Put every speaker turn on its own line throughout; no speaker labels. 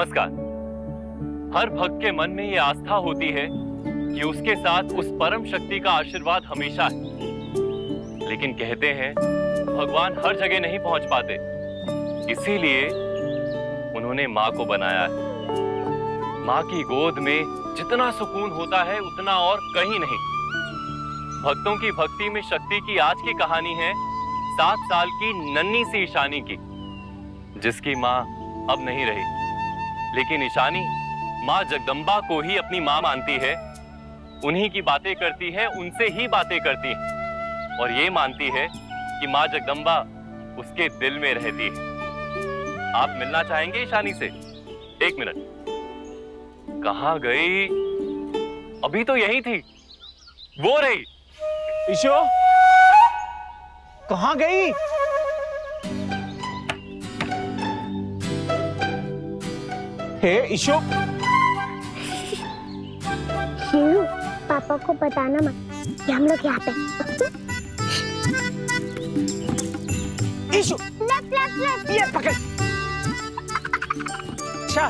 नमस्कार। हर भक्त के मन में ये आस्था होती है कि उसके साथ उस परम शक्ति का आशीर्वाद हमेशा है, लेकिन कहते हैं भगवान हर जगह नहीं पहुंच पाते, इसीलिए उन्होंने मां को बनाया है। मां की गोद में जितना सुकून होता है उतना और कहीं नहीं। भक्तों की भक्ति में शक्ति की आज की कहानी है 7 साल की नन्ही सी ईशानी की, जिसकी मां अब नहीं रही, लेकिन ईशानी मां जगदम्बा को ही अपनी मां मानती है, उन्हीं की बातें करती है, उनसे ही बातें करती है और ये मानती है कि मां जगदम्बा उसके दिल में रहती है। आप मिलना चाहेंगे ईशानी से? 1 मिनट। कहां गई? अभी तो यही थी, वो रही।
ईशो, कहां गई? हे ईशो।
शीलू, पापा को बताना मत कि हम लोग यहाँ पे।
ईशो, ये पकड़। अच्छा,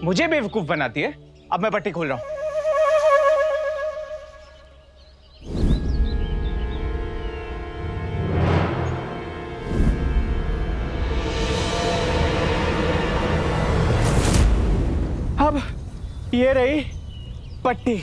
मुझे बेवकूफ बनाती है। अब मैं पट्टी खोल रहा हूं। अब ये रही पट्टी।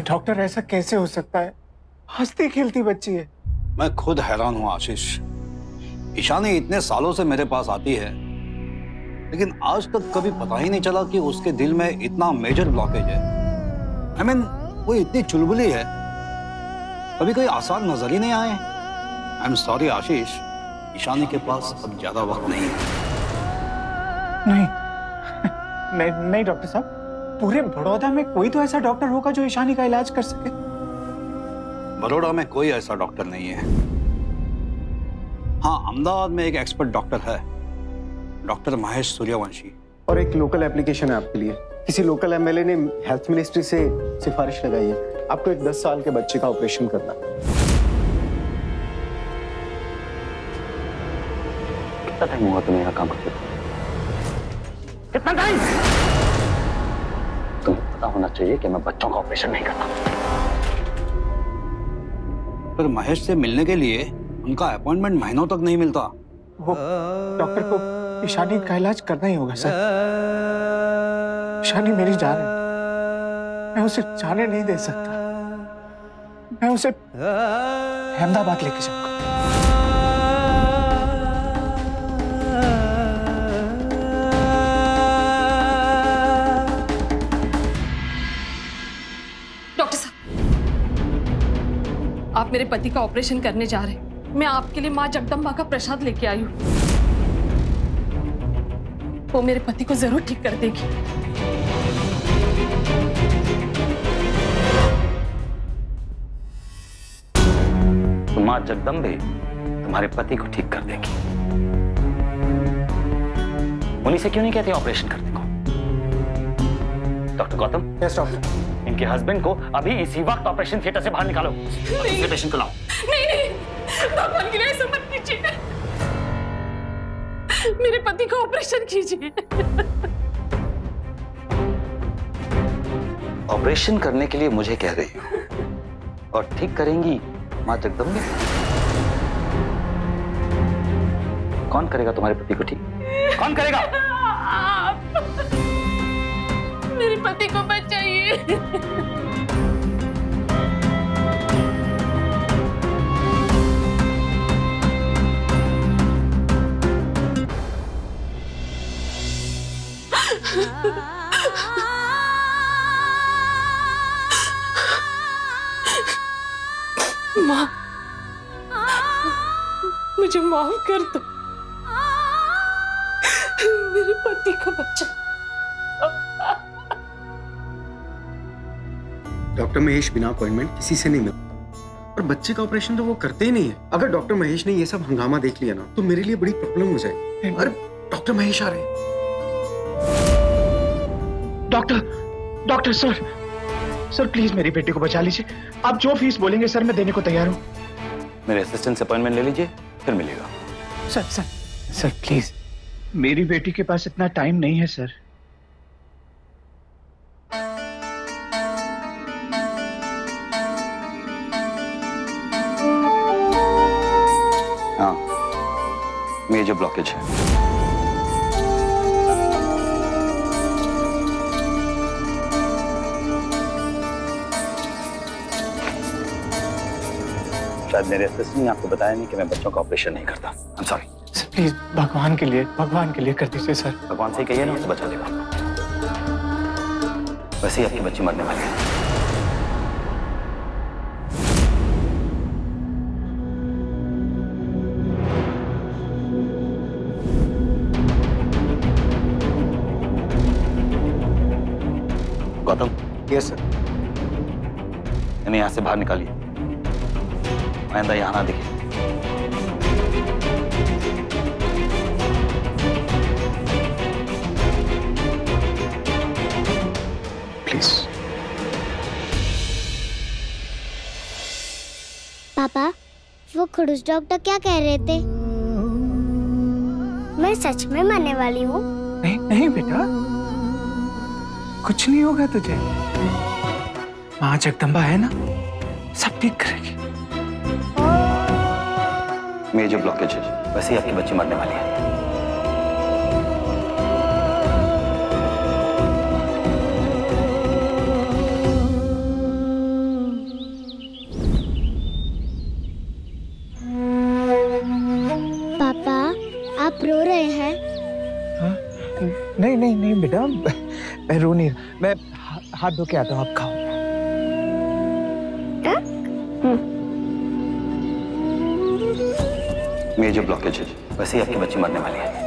डॉक्टर, ऐसा कैसे हो सकता है? हंसती खेलती बच्ची है।
मैं खुद हैरान हूं आशीष। ईशानी इतने सालों से मेरे पास आती है, लेकिन आज तक कभी पता ही नहीं चला कि उसके दिल में इतना मेजर ब्लॉकेज है। I mean, वो इतनी चुलबुली है, कभी कोई आसान नजर ही नहीं आए। आई एम सॉरी आशीष, ईशानी के पास अब ज्यादा वक्त नहीं है।
नहीं डॉक्टर साहब, पूरे बड़ौदा में कोई तो ऐसा डॉक्टर होगा जो ईशानी का इलाज कर सके।
बड़ौदा में कोई ऐसा डॉक्टर नहीं है। हाँ, अहमदाबाद में एक एक्सपर्ट डॉक्टर है, डॉक्टर महेश सूर्यवंशी।
और एक लोकल एप्लीकेशन है आपके लिए। किसी लोकल एमएलए ने हेल्थ मिनिस्ट्री से सिफारिश लगाई है, आपको एक 10 साल के बच्चे का ऑपरेशन करना।
कितना टाइम हुआ तुम्हें यहाँ काम करते?
कितना टाइम?
तुम्हें पता होना चाहिए कि मैं बच्चों का ऑपरेशन नहीं करता। पर महेश से मिलने के लिए उनका अपॉइंटमेंट महीनों तक नहीं मिलता।
वो डॉक्टर को ईशानी का इलाज करना ही होगा सर। ईशानी मेरी जान है, मैं उसे जाने नहीं दे सकता। मैं उसे अहमदाबाद लेके जाऊंगा।
आप मेरे पति का ऑपरेशन करने जा रहे हैं। मैं आपके लिए मां जगदम्बा का प्रसाद लेके आई हूं, वो मेरे पति को जरूर ठीक कर देगी।
तो मां जगदम्बे तुम्हारे पति को ठीक कर देगी। उन्हीं से क्यों नहीं कहते ऑपरेशन करने को? डॉक्टर गौतम।
Yes doctor.
इनके हस्बैंड को अभी इसी वक्त ऑपरेशन थिएटर से बाहर निकालो। दूसरे पेशेंट को लाओ।
नहीं, भगवान की ऐसा मत कीजिए। मेरे पति का ऑपरेशन कीजिए।
ऑपरेशन करने के लिए मुझे कह रही हो, और ठीक करेंगी मां जगदम्बे? कौन करेगा तुम्हारे पति को ठीक? कौन करेगा?
मेरे पति को बचाइए। मुझे माफ कर दो। मेरे पति का बच्चा।
डॉक्टर महेश बिना अपॉइंटमेंट किसी से नहीं मिलता, और बच्चे का ऑपरेशन तो वो करते ही नहीं है। अगर डॉक्टर महेश ने ये सब हंगामा देख लिया ना तो मेरे लिए बड़ी प्रॉब्लम हो जाएगी। अरे डॉक्टर महेश आ रहे हैं।
डॉक्टर सर प्लीज मेरी बेटी को बचा लीजिए। आप जो फीस बोलेंगे सर मैं देने को तैयार हूँ।
मेरे असिस्टेंट से अपॉइंटमेंट ले लीजिए, फिर मिलेगा।
सर प्लीज, मेरी बेटी के पास इतना टाइम नहीं है सर।
हाँ, मेजर ब्लॉकेज है। शायद मेरे असिस्टेंट ने आपको बताया नहीं कि मैं बच्चों का ऑपरेशन नहीं करता। I'm sorry।
सर प्लीज भगवान के लिए कर दीजिए सर।
भगवान से ही कहिए ना, उसे बचा देगा। वैसे ही आपकी बच्ची मरने वाली है। गौतम।
Yes sir.
इन्हें यहाँ से बाहर निकालिए, आइंदा यहाँ ना दिखे।
प्लीज।
पापा, वो खड़ूस डॉक्टर क्या कह रहे थे? मैं सच में मरने वाली हूँ?
नहीं बेटा, कुछ नहीं होगा तुझे। माँ जगदम्बा है ना, सब ठीक करेगी।
मेजर ब्लॉकेज है, वैसे ही आपकी बच्ची मरने वाली है।
पापा, आप रो रहे हैं?
हाँ? नहीं बेटा, मैं रो नहीं। मैं हाथ धो के आता हूँ, आप खाओ।
मेजर ब्लॉकेज है, वैसे ही आपकी बच्ची मरने वाली है।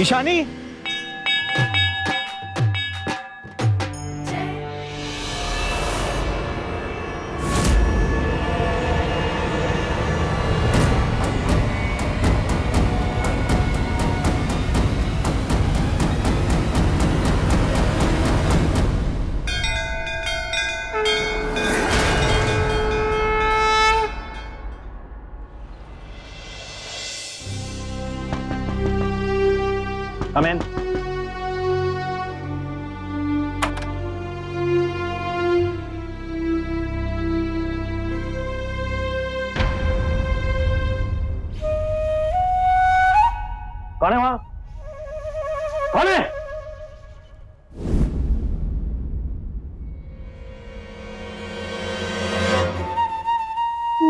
Ishani,
Come in. कौन है वहां? कौन है?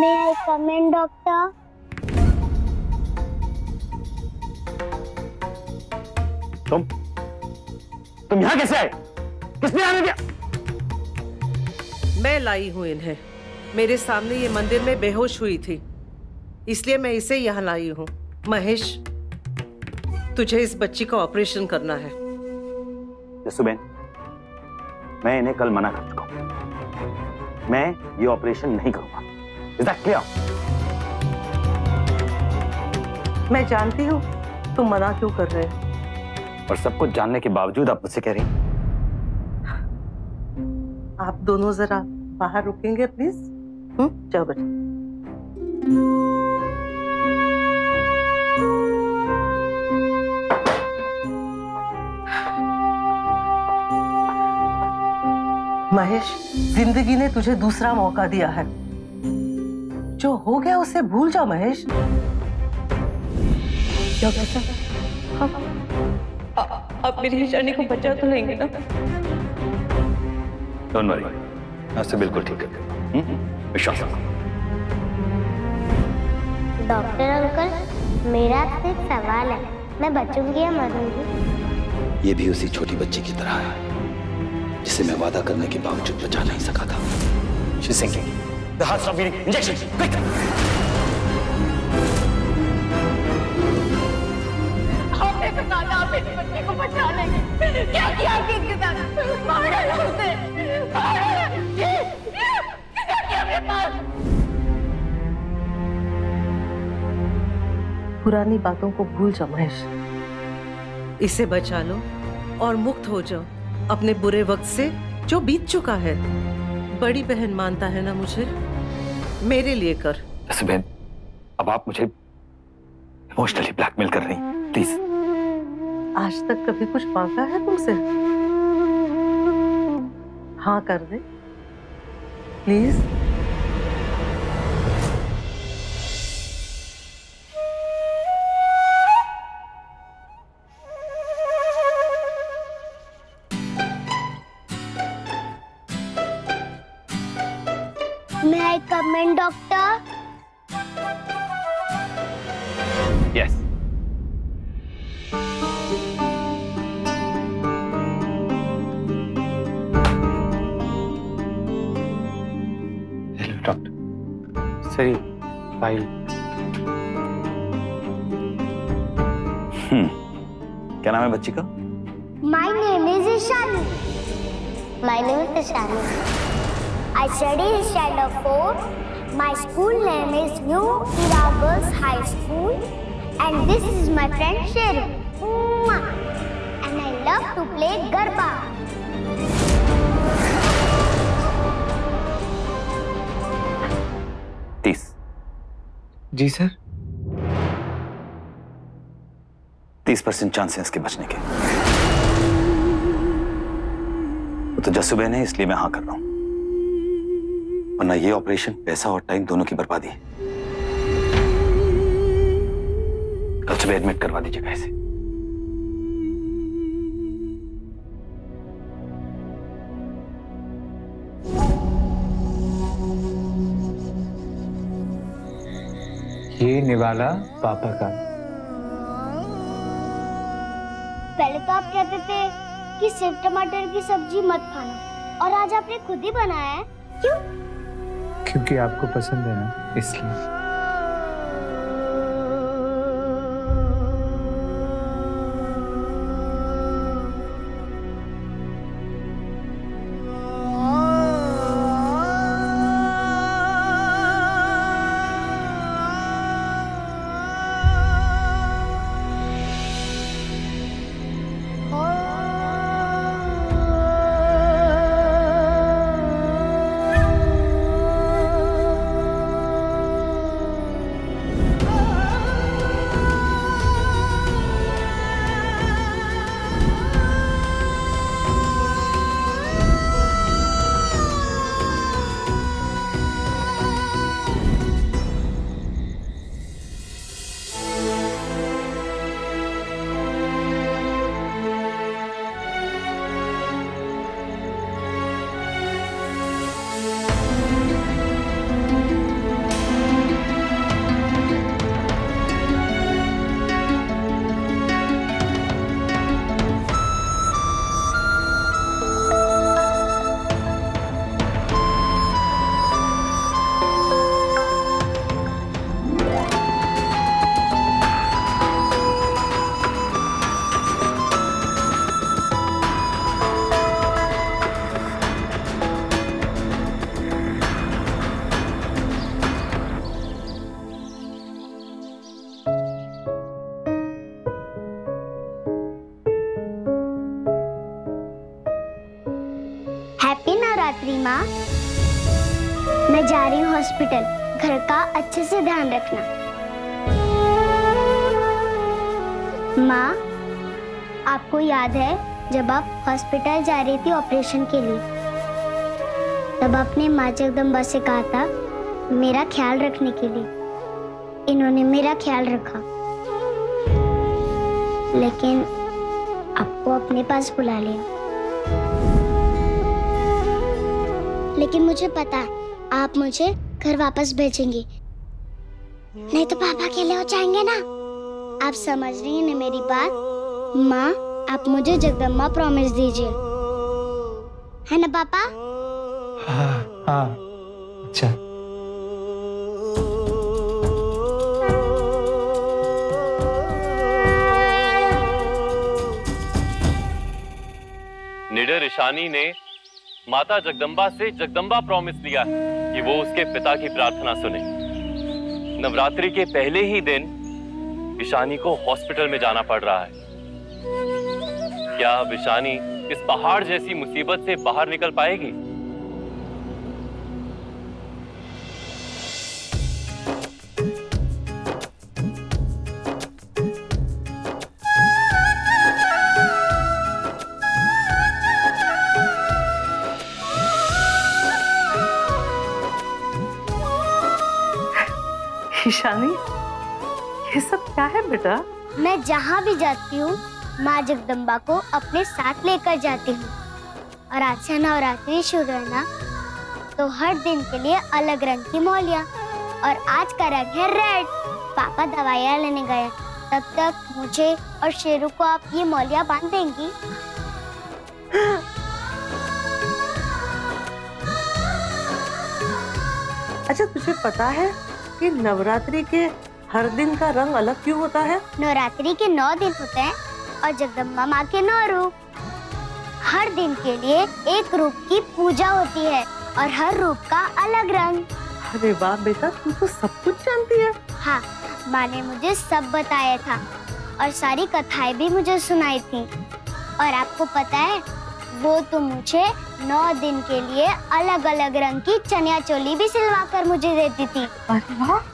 May I come in, doctor?
तुम यहाँ कैसे आए? किसने आने दिया?
मैं लाई हूं इन्हें। मेरे सामने ये मंदिर में बेहोश हुई थी, इसलिए मैं इसे यहाँ लाई हूं। महेश, तुझे इस बच्ची का ऑपरेशन करना है।
जसुबेन, मैं इन्हें कल मना कर चुका हूं। मैं ये ऑपरेशन नहीं करूंगा। Is that clear?
मैं जानती हूँ तुम मना क्यों कर रहे हो,
और सब कुछ जानने के बावजूद आप मुझसे कह रही हैं?
आप दोनों जरा बाहर रुकेंगे प्लीज? जाओ बेटा। महेश, जिंदगी ने तुझे दूसरा मौका दिया है। जो हो गया उसे भूल जाओ महेश। जाओ बेटा।
आप मेरी ईशानी को बचा तो लेंगे ना?
डोंट वरी, मैं उसे बिल्कुल ठीक कर दूंगा। विश्वास रखो।
डॉक्टर अंकल, मेरा आपसे एक सवाल है, मैं बचूंगी या मरूंगी?
ये भी उसी छोटी बच्ची की तरह है जिसे मैं वादा करने के बावजूद बचा नहीं सका था। She's sinking. The heart stop beating. Injection. Quick.
आपने बताया आप इस बच्चे को बचा लेंगे। क्या किया आपके इसके साथ? मार डाला उसे। क्या किया मेरे पास?
पुरानी बातों को भूल जाओ महेश, इसे बचा लो और मुक्त हो जाओ अपने बुरे वक्त से जो बीत चुका है। बड़ी बहन मानता है ना मुझे, मेरे लिए कर।
बहन, अब आप मुझे इमोशनली ब्लैकमेल कर रही हैं, प्लीज।
आज तक कभी कुछ मांगा है तुमसे? हाँ कर दे please.
May I come in, doctor?
Yes.
Hello doctor. सही फाइल।
क्या नाम है बच्ची का?
My name is Ishani. My name is Ishani. I study in Standard 4. My school name is New Era Girls High School. And this is my friend Sheru. And I love to play Garba.
जी sir.
30% chance है इसके बचने के। वो तो जस्सू बहन है, इसलिए मैं हाँ कर रहा हूं, वरना ये ऑपरेशन पैसा और टाइम दोनों की बर्बादी है। कल सुबह एडमिट करवा दीजिएगा इसे।
ये निवाला पापा का।
पहले तो आप कहते थे कि सिर्फ टमाटर की सब्जी मत खाना, और आज आपने खुद ही बनाया है। क्यों?
क्योंकि आपको पसंद है ना, इसलिए।
हैप्पी नवरात्रि माँ। मैं जा रही हूँ हॉस्पिटल, घर का अच्छे से ध्यान रखना। माँ, आपको याद है जब आप हॉस्पिटल जा रही थी ऑपरेशन के लिए, तब आपने माँ जगदम्बा से कहा था मेरा ख्याल रखने के लिए। इन्होंने मेरा ख्याल रखा, लेकिन आपको अपने पास बुला लिया। लेकिन मुझे पता है आप मुझे घर वापस भेजेंगी, नहीं तो पापा अकेले हो जाएंगे ना। आप समझ रही हैं ना मेरी बात? माँ, आप मुझे जगदम्बा प्रॉमिस दीजिए, है ना पापा?
हाँ हाँ, अच्छा।
निडर ईशानी ने माता जगदम्बा से जगदम्बा प्रॉमिस लिया कि वो उसके पिता की प्रार्थना सुने। नवरात्रि के पहले ही दिन ईशानी को हॉस्पिटल में जाना पड़ रहा है। क्या अब ईशानी इस पहाड़ जैसी मुसीबत से बाहर निकल पाएगी?
ईशानी, ये सब क्या है बेटा?
मैं जहाँ भी जाती हूँ माँ जगदम्बा को अपने साथ लेकर जाती हूँ। और आज से नवरात्रि शुरू है ना, तो हर दिन के लिए अलग रंग की मौलियाँ, और आज का रंग है रेड। पापा दवाइयाँ लेने गए, तब तक मुझे और शेरू को आप ये मौलियाँ बांध देंगी?
अच्छा, तुझे पता है कि नवरात्रि के हर दिन का रंग अलग क्यों होता है?
नवरात्रि के 9 दिन होते हैं और जगदम्बा माँ के 9 रूप। हर दिन के लिए एक रूप की पूजा होती है और हर रूप का अलग रंग।
अरे वाह बेटा, तू तो सब कुछ जानती है।
हाँ, माँ ने मुझे सब बताया था और सारी कथाएं भी मुझे सुनाई थी। और आपको पता है, वो तो मुझे 9 दिन के लिए अलग अलग रंग की चनिया चोली भी सिलवा कर मुझे देती थी।
अरे वाह।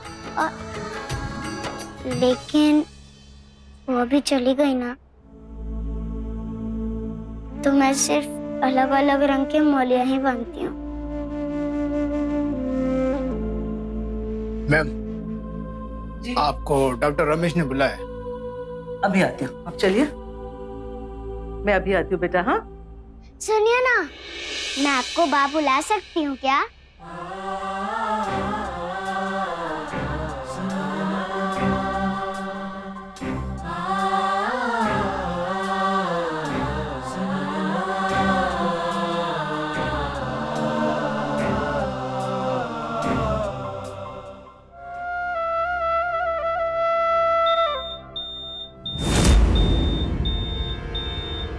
लेकिन वो अभी चली गई ना, तो मैं सिर्फ अलग अलग रंग के मौलियाँ ही बांधती हूँ।
मैम, आपको डॉक्टर रमेश ने बुलाया है।
अभी आती हूँ, अब चलिए। मैं अभी आती हूँ बेटा। हाँ
सुनिए ना, मैं आपको बाप बुला सकती हूँ क्या?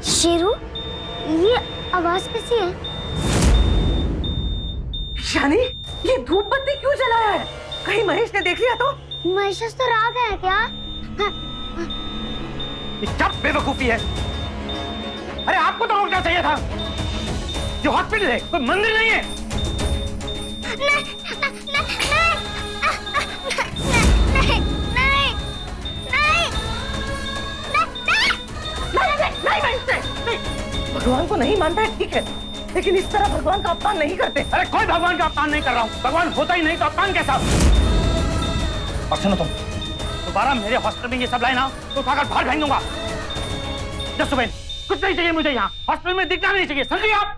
शेरू, ये आवाज कैसी है?
ईशानी, ये धूप बत्ती क्यों जलाया है? कहीं महेश ने देख लिया तो?
महेश तो राग है क्या?
क्या बेवकूफी है? अरे आपको तो और क्या चाहिए था? जो हॉस्पिटल है, कोई मंदिर नहीं है।
भगवान को नहीं मानता है, ठीक है, लेकिन इस तरह भगवान का अपमान नहीं करते।
अरे कोई भगवान का अपमान नहीं कर रहा हूँ। भगवान होता ही नहीं तो अपमान कैसा? और सुनो, तुम दोबारा मेरे हॉस्पिटल में ये सब लाए ना तो उठाकर बाहर फेंक दूंगा। जसुबेन, कुछ नहीं चाहिए मुझे यहाँ। हॉस्पिटल में दिखना नहीं चाहिए, समझिए आप?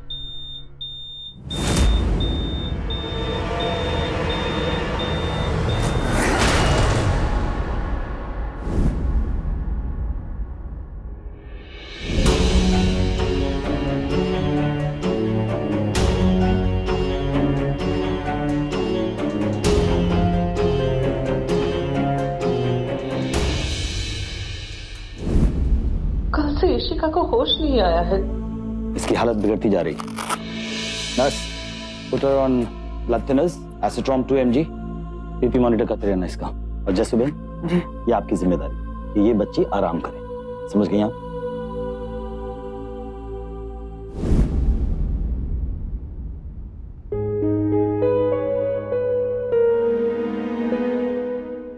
ईशिका को होश नहीं आया है।
इसकी हालत बिगड़ती जा रही है। Nurse, put her on blood thinners, Acitrom 2 mg, BP monitor करते रहना इसका। और जसुबेन जी, ये आपकी जिम्मेदारी कि ये बच्ची आराम करे। समझ गई आप?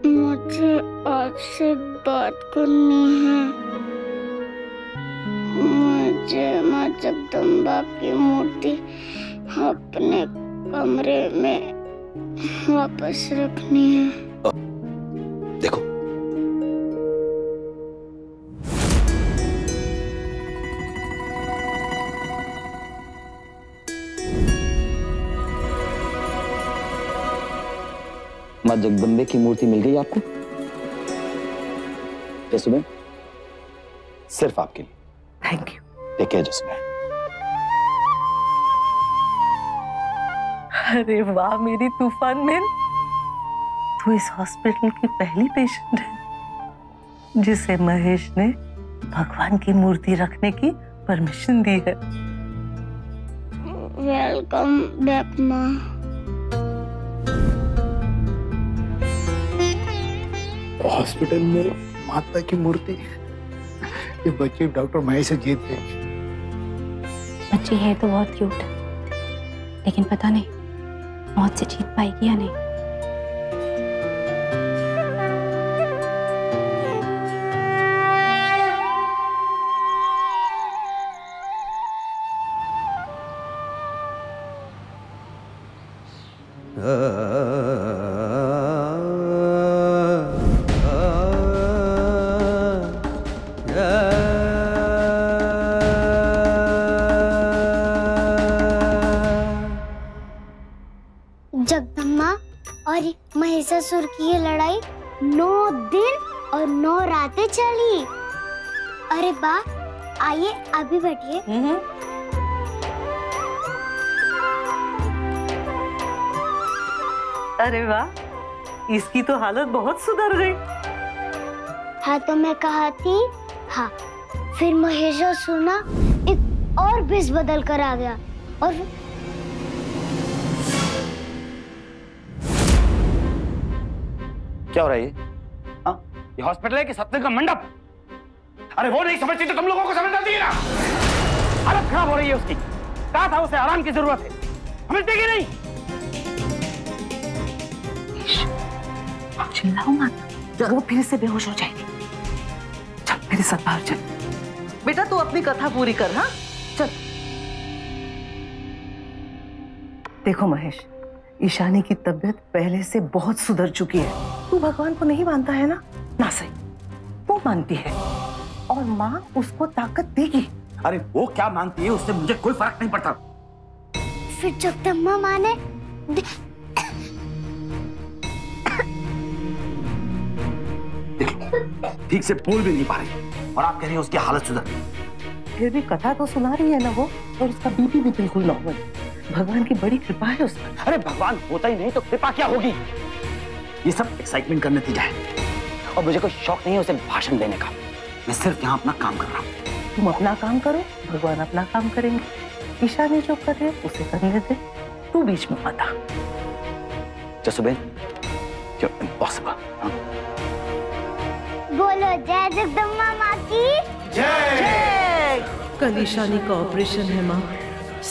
मुझे आपसे बात करनी है। मुझे माँ जगदम्बा की मूर्ति अपने कमरे में वापस रखनी है।
देखो, माँ जगदम्बे की मूर्ति मिल गई आपको? जसुबेन, सिर्फ आपके लिए।
Thank you.
Take care Jasuben.
अरे वाह मेरी तूफान मैन, तू इस हॉस्पिटल की पहली पेशेंट है जिसे महेश ने भगवान की मूर्ति रखने की परमिशन दी है।
वेलकम बैक माँ।
हॉस्पिटल में माता की मूर्ति, ये बच्चे डॉक्टर महेश से जीत गई।
बच्ची है तो बहुत क्यूट, लेकिन पता नहीं मौत से जीत पाएगी या नहीं।
जगदम्बा और महिषासुर की ये लड़ाई 9 दिन और 9 रातें चली। अरे बा, आइए अभी बैठिए।
अरे वाह, इसकी तो हालत बहुत सुधर गई।
हाँ तो मैं कहा थी। हाँ, फिर महिषासुर ना एक और भेष बदल कर आ गया और
क्या हो रहा है ये? हाँ? ये हॉस्पिटल है कि सत्य का मंडप? अरे वो नहीं समझती तो तुम लोगों को समझ आती है ना? हालत खराब हो रही है उसकी। कहा था उसे आराम की जरूरत है, समझती कि नहीं?
चिल्लाओ मत, वो फिर से बेहोश हो जाएगी। चल मेरे साथ बाहर चल। बेटा तू अपनी कथा पूरी कर। हाँ चल। देखो महेश, ईशानी की तबीयत पहले से बहुत सुधर चुकी है। तू भगवान को नहीं मानता है ना? ना सही, वो मानती है और माँ उसको ताकत देगी।
अरे वो क्या मानती है उससे मुझे कोई फर्क नहीं पड़ता।
फिर जगदम्बा माँ ने
ठीक से बोल भी नहीं पा रही और आप कह रही हैं उसकी हालत सुधर।
फिर भी कथा तो सुना रही है ना वो, और उसका बीपी भी बिल्कुल नॉर्मल। भगवान की बड़ी कृपा है उस पर।
अरे भगवान होता ही नहीं तो कृपा क्या होगी? ये सब एक्साइटमेंट का नतीजा है और मुझे कोई शौक नहीं है उसे भाषण देने का। मैं सिर्फ यहाँ अपना काम कर रहा हूँ।
तुम अपना काम करो, भगवान अपना काम करेंगे। ईशानी जो करे उसे करने दे, तू बीच में मत आ।
Jasuben, you're impossible.
बोलो जय जगदम्बा माँ की
जय। कल ईशानी का ऑपरेशन है माँ,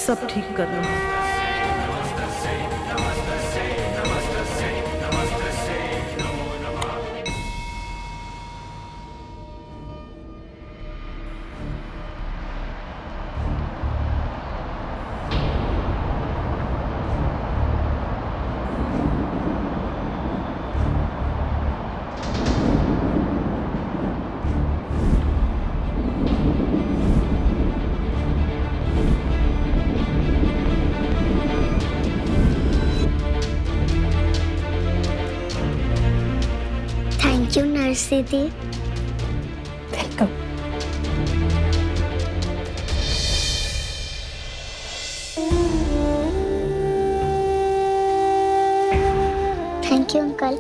सब ठीक करना।
थैंक यू नर्स दीदी।
वेलकम।
Thank you uncle.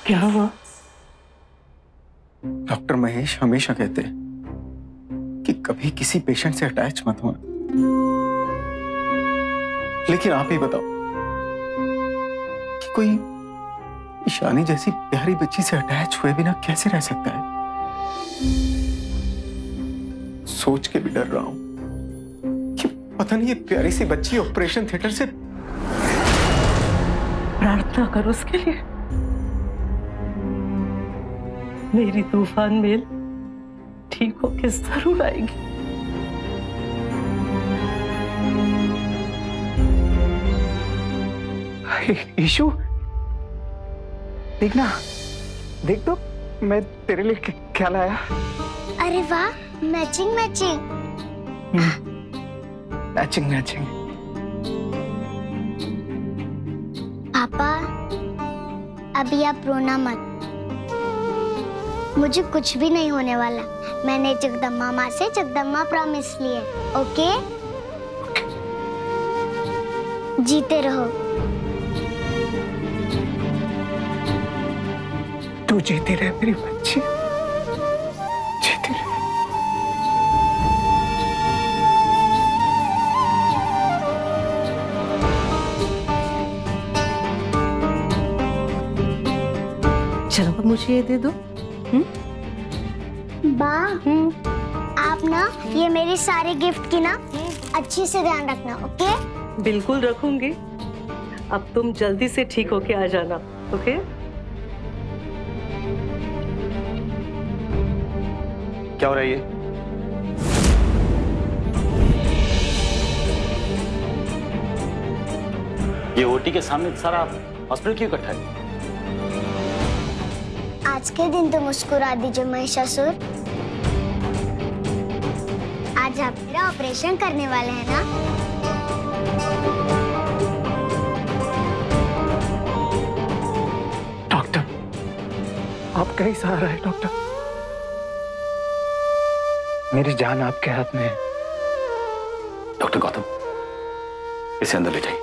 क्या हुआ?
डॉक्टर महेश हमेशा कहते हैं कि कभी किसी पेशेंट से अटैच मत होना, लेकिन आप ही बताओ कि कोई ईशानी जैसी प्यारी बच्ची से अटैच हुए बिना कैसे रह सकता है? सोच के भी डर रहा हूं कि पता नहीं ये प्यारी सी बच्ची ऑपरेशन थिएटर से।
प्रार्थना करो उसके लिए। मेरी तूफान मेल ठीक होके जरूर आएगी।
ईशु, देखना, देख तो मैं तेरे लिए क्या लाया?
अरे वाह, मैचिंग मैचिंग।
Matching matching.
पापा, अभी आप रोना मत। मुझे कुछ भी नहीं होने वाला। मैंने जगदम्बा माँ से जगदम्बा प्रॉमिस लिए। ओके? जीते रहो।
तू जीती रहे मेरी बच्ची, जीती रहे।
चलो अब मुझे ये दे दो।
बा, आप ना ये मेरी सारी गिफ्ट की ना अच्छी से ध्यान रखना। ओके?
बिल्कुल रखूंगी। अब तुम जल्दी से ठीक होके आ जाना। ओके?
क्या हो रहा है
ये ओटी के सामने सारा हॉस्पिटल क्यों इकट्ठा है?
आज के दिन तो मुस्कुरा दीजिए महिषासुर। आज आप मेरा ऑपरेशन करने वाले हैं ना?
डॉक्टर, आपका ही सहारा है डॉक्टर। मेरी जान आपके हाथ में है।
डॉक्टर गौतम, इसे अंदर ले जाइए।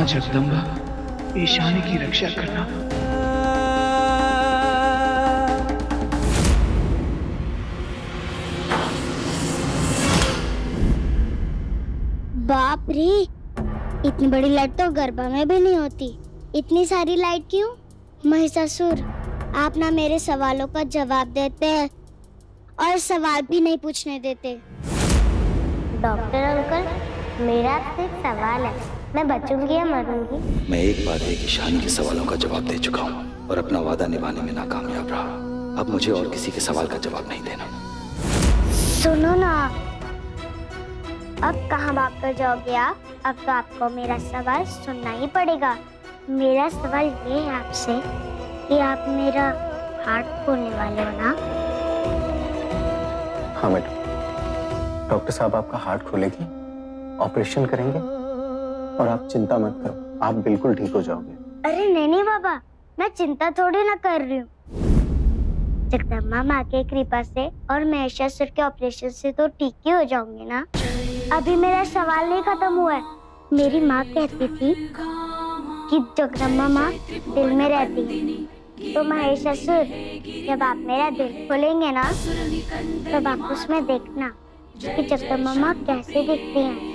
जगदम्बा, ईशानी की रक्षा करना।
बाप रे, इतनी बड़ी लाइट तो गरबा में भी नहीं होती। इतनी सारी लाइट क्यों? महिषासुर, आप ना मेरे सवालों का जवाब देते हैं और सवाल भी नहीं पूछने देते। डॉक्टर अंकल, मेरा आपसे एक सवाल है। मैं बचूंगी या मरूंगी?
मैं एक बार एक ईशानी के सवालों का जवाब दे चुका हूँ और अपना वादा निभाने में नाकामयाब रहा। अब मुझे और किसी के सवाल का जवाब नहीं देना।
सुनो ना, अब कहाँ भाग कर जाओगे आप? अब तो आपको मेरा सवाल सुनना ही पड़ेगा। मेरा सवाल ये है आपसे कि आप मेरा हार्ट खोलने वाले हो ना?
हाँ मैडम, डॉक्टर साहब आपका हार्ट खोलेगी, ऑपरेशन करेंगे और आप चिंता मत करो, आप बिल्कुल ठीक हो जाओगे।
अरे नहीं बाबा, मैं चिंता थोड़ी ना कर रही हूँ। जगदम्बा माँ के कृपा से और महिषासुर के ऑपरेशन से तो ठीक ही हो जाऊंगी ना। अभी मेरा सवाल नहीं खत्म हुआ है। मेरी माँ कहती थी कि जगदम्बा माँ दिल में रहती है, तो महिषासुर जब आप मेरा दिल खोलेंगे ना, तब आप उसमें देखना कि जगदम्बा माँ कैसे दिखती हैं।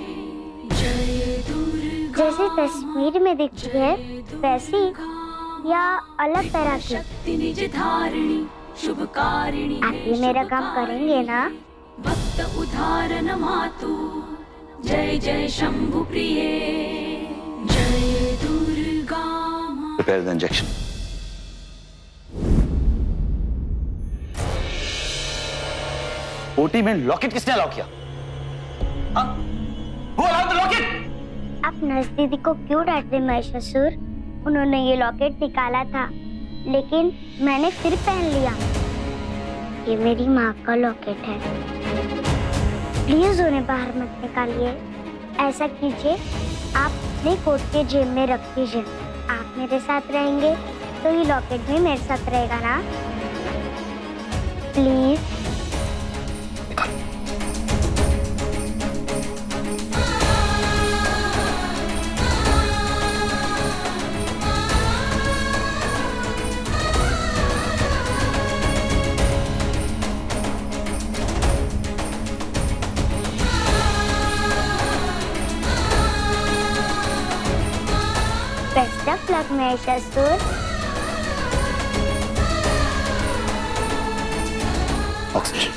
जैसे तस्वीर में दिखती है वैसी या अलग तरह की? आप ये मेरा काम करेंगे ना?
भक्त उदाहरण मातु, जय जय शंभु प्रिय, जय Durga.
Prepare the injection. OT में लॉकेट किसने अलाउ किया? हाँ? Who allowed the locket?
आप नर्स दीदी को क्यों डांटते महिषासुर? उन्होंने ये लॉकेट निकाला था, लेकिन मैंने फिर पहन लिया। ये मेरी माँ का लॉकेट है। प्लीज उन्हें बाहर मत निकालिए। ऐसा कीजिए, आप अपने कोट के जेब में रख दीजिए। आप मेरे साथ रहेंगे तो ये लॉकेट भी मेरे साथ रहेगा ना? Please. Best of luck, Mahishasura.
Oxygen.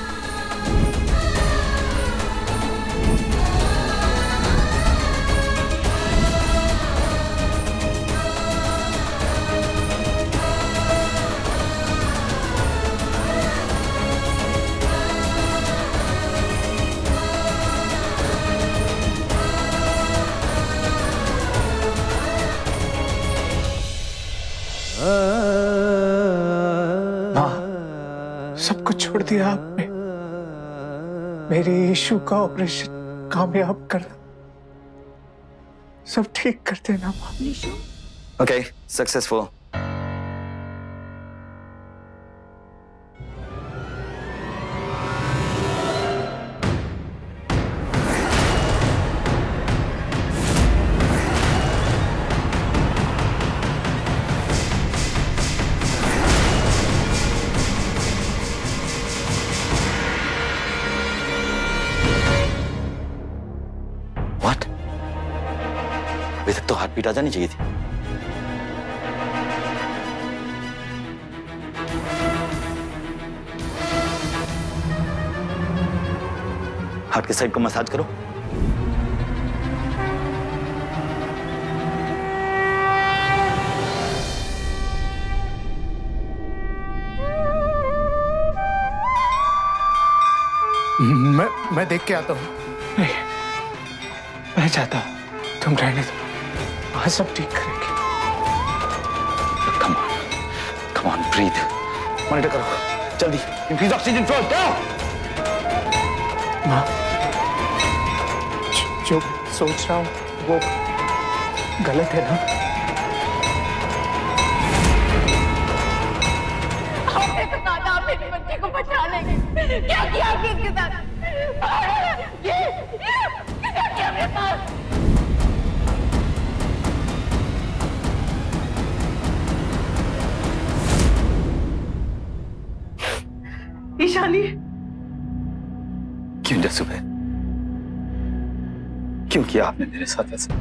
सब कुछ छोड़ दिया आपने मेरे यीशु का ऑपरेशन कामयाब करना, सब ठीक कर देना माँ।
Okay, successful. अभी तक तो हार्ट बीट आ जानी चाहिए थी। हार्ट के साइड को मसाज करो।
मैं देख के आता हूँ। नहीं, मैं चाहता हूँ तुम रहने दो, वहां सब ठीक करेंगे।
Come on, breathe. मॉनिटर करो, जल्दी। Increase oxygen flow, go!
माँ, जो सोच रहा हूँ वो गलत है ना?
आपने तो कहा था आप मेरे बच्चे को बचा लेंगे। क्या किया आपने इसके साथ? ये क्या किया मेरे साथ? ईशानी,
क्यों जसुबेन? क्यों किया आपने मेरे साथ ऐसा?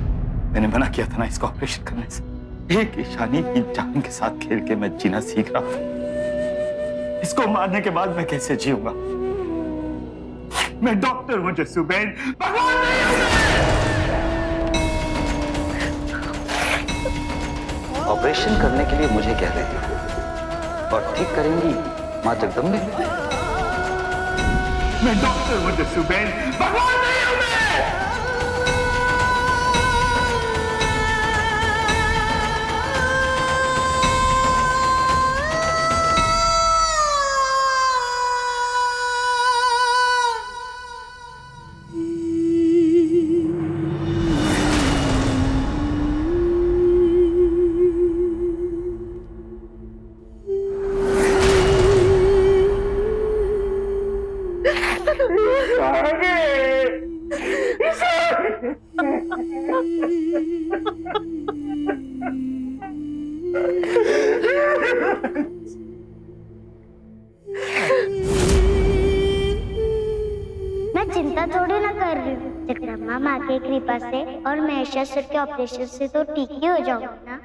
मैंने मना किया था ना इसको ऑपरेशन करने से। एक ईशानी की जान के साथ खेल के मैं जीना सीख रहा था। इसको मारने के बाद मैं कैसे जीऊंगा? मैं डॉक्टर हूं जसुबेन, भगवान नहीं हूं मैं। ऑपरेशन करने के लिए मुझे कह रहे हैं और ठीक करेंगी मां जगदम्बे। मैं डॉक्टर हूं जसुबेन, भगवान नहीं हूं मैं।
मैं चिंता थोड़ी ना कर रही हूँ, जगदम्बा माँ की कृपा से और महेशासुर के ऑपरेशन से तो ठीक ही हो जाऊंगा ना।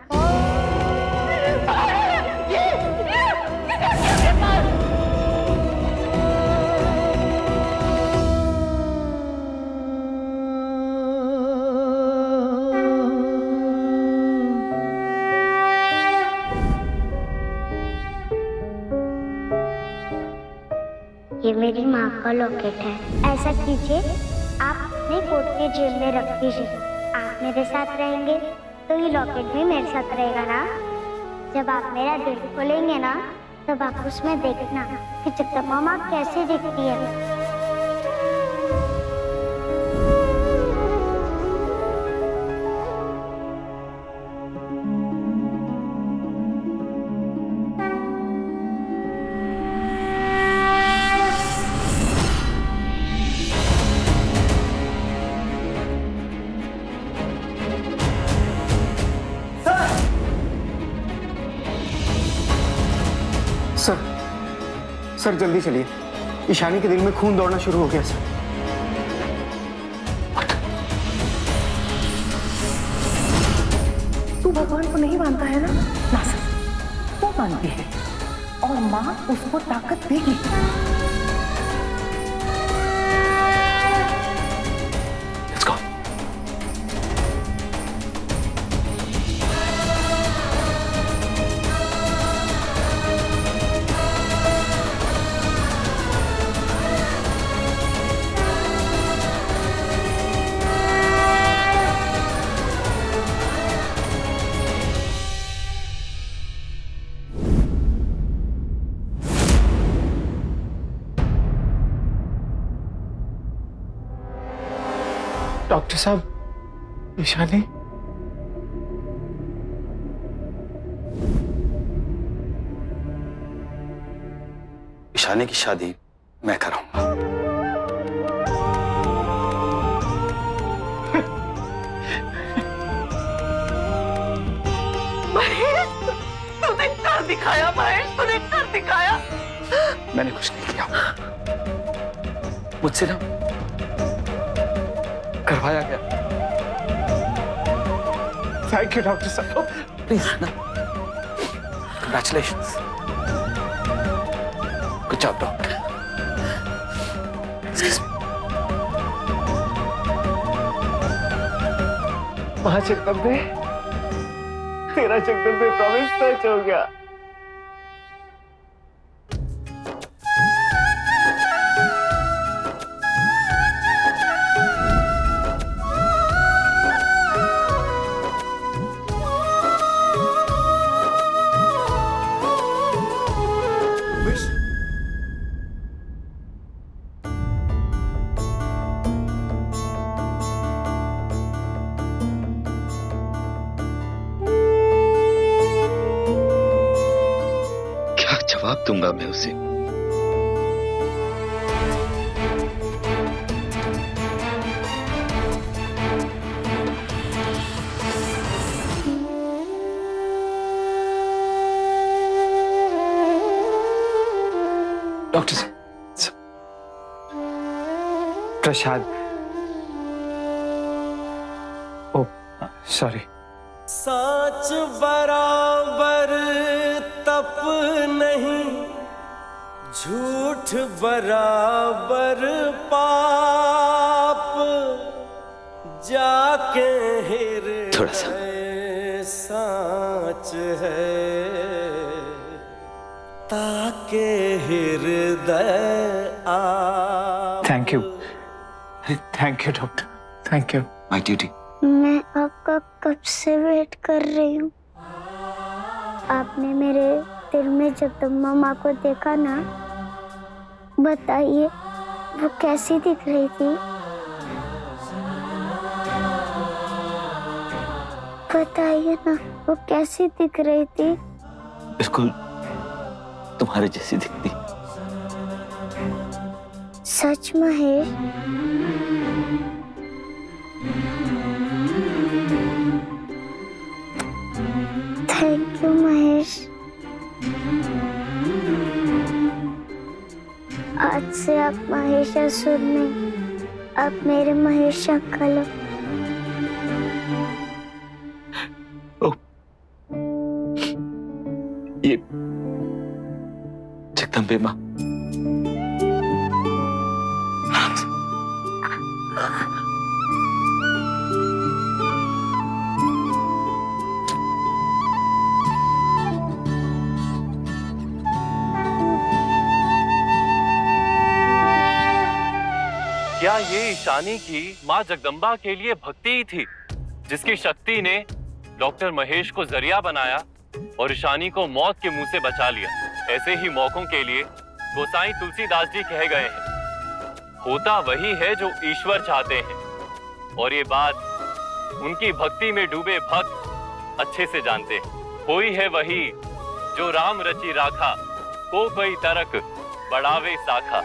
ये मेरी माँ का लॉकेट है। ऐसा कीजिए, आप अपने कोट के जेब में रख दीजिए। आप मेरे साथ रहेंगे तो ये लॉकेट भी मेरे साथ रहेगा ना। जब आप मेरा दिल खोलेंगे ना, तब आप उसमें देखना कि जगदम्बा माँ कैसे दिखती है।
सर जल्दी चलिए, ईशानी के दिल में खून दौड़ना शुरू हो गया सर।
तू भगवान को नहीं मानता है ना? ना सर, वो मानती है और माँ उसको ताकत देगी।
डॉक्टर साहब, ईशानी
ईशानी की शादी मैं कराऊंगा।
महेश, तूने कर दिखाया महेश, तूने कर दिखाया।
मैंने कुछ नहीं किया, मुझसे ना करवाया गया।
थैंक यू डॉक्टर साहब।
प्लीज ना, कंग्रेचुलेशंस, गुड जॉब डॉक्टर।
मां जगदम्बे, तेरा जगदम्बे प्रॉमिस सच हो गया।
जवाब दूंगा मैं उसे।
डॉक्टर साहब, प्रसाद, ओ सॉरी।
साच बराबर तप नहीं, झूठ बराबर पाप, जाके हृदय साच है, ताके हृदय आप।
Thank you doctor, thank you.
My duty.
मैं आपका कब से वेट कर रही हूँ। आपने मेरे दिल में जगदम्बा माँ को देखा ना, बताइए वो कैसी दिख रही थी? बताइए ना, वो कैसी दिख रही थी?
बिल्कुल तुम्हारे जैसी दिखती।
सच महेश? Thank you Mahesh. आज से आप महेश असुर नहीं, आप मेरे महेश अंकल हो।
ये जगदम्बे माँ,
क्या ये ईशानी की माँ जगदम्बा के लिए भक्ति ही थी, जिसकी शक्ति ने डॉक्टर महेश को जरिया बनाया और ईशानी को मौत के मुंह से बचा लिया? ऐसे ही मौकों के लिए गोसाई तुलसीदास जी कहे गए हैं, होता वही है जो ईश्वर चाहते हैं, और ये बात उनकी भक्ति में डूबे भक्त अच्छे से जानते हैं। कोई है वही जो राम रची राखा, को कोई तरक बढ़ावे साखा।